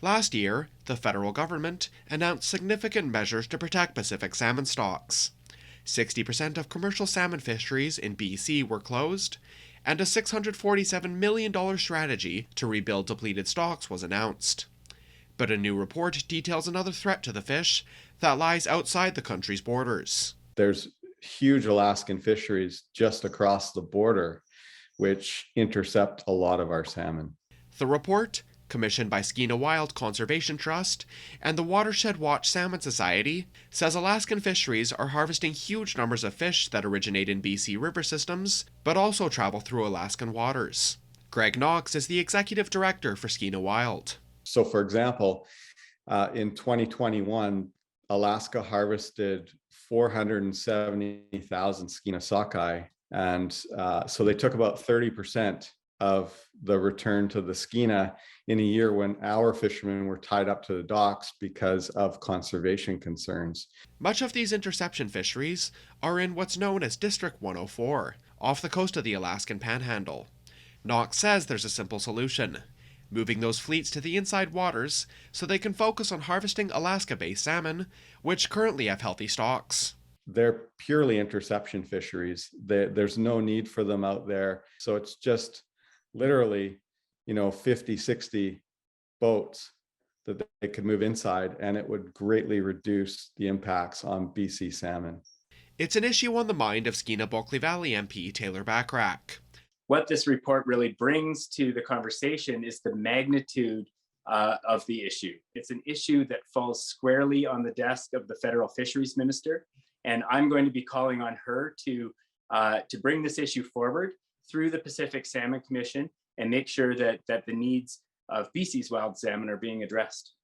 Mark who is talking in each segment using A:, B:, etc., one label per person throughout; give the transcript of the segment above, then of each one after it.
A: Last year, the federal government announced significant measures to protect Pacific salmon stocks. 60% of commercial salmon fisheries in BC were closed, and a $647 million strategy to rebuild depleted stocks was announced. But a new report details another threat to the fish that lies outside the country's borders.
B: There's huge Alaskan fisheries just across the border, which intercept a lot of our salmon.
A: The report, commissioned by Skeena Wild Conservation Trust and the Watershed Watch Salmon Society, says Alaskan fisheries are harvesting huge numbers of fish that originate in BC river systems, but also travel through Alaskan waters. Greg Knox is the executive director for Skeena Wild.
B: So, for example, in 2021, Alaska harvested 470,000 Skeena sockeye, and so they took about 30% of the return to the Skeena in a year when our fishermen were tied up to the docks because of conservation concerns.
A: Much of these interception fisheries are in what's known as District 104, off the coast of the Alaskan Panhandle. Knox says there's a simple solution: moving those fleets to the inside waters so they can focus on harvesting Alaska-based salmon, which currently have healthy stocks.
B: They're purely interception fisheries. There's no need for them out there. So it's just literally, 50, 60 boats that they could move inside, and it would greatly reduce the impacts on BC salmon.
A: It's an issue on the mind of Skeena-Bulkley Valley MP Taylor Backrack.
C: What this report really brings to the conversation is the magnitude of the issue. It's an issue that falls squarely on the desk of the federal fisheries minister, and I'm going to be calling on her to bring this issue forward through the Pacific Salmon Commission and make sure that the needs of BC's wild salmon are being addressed.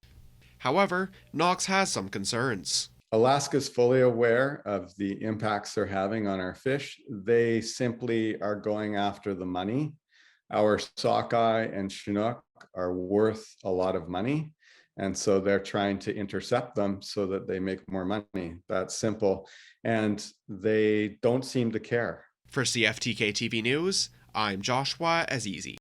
A: However, Knox has some concerns.
B: Alaska's fully aware of the impacts they're having on our fish. They simply are going after the money. Our sockeye and Chinook are worth a lot of money, and so they're trying to intercept them so that they make more money. That's simple, and they don't seem to care.
A: For CFTK-TV News, I'm Joshua Azizi.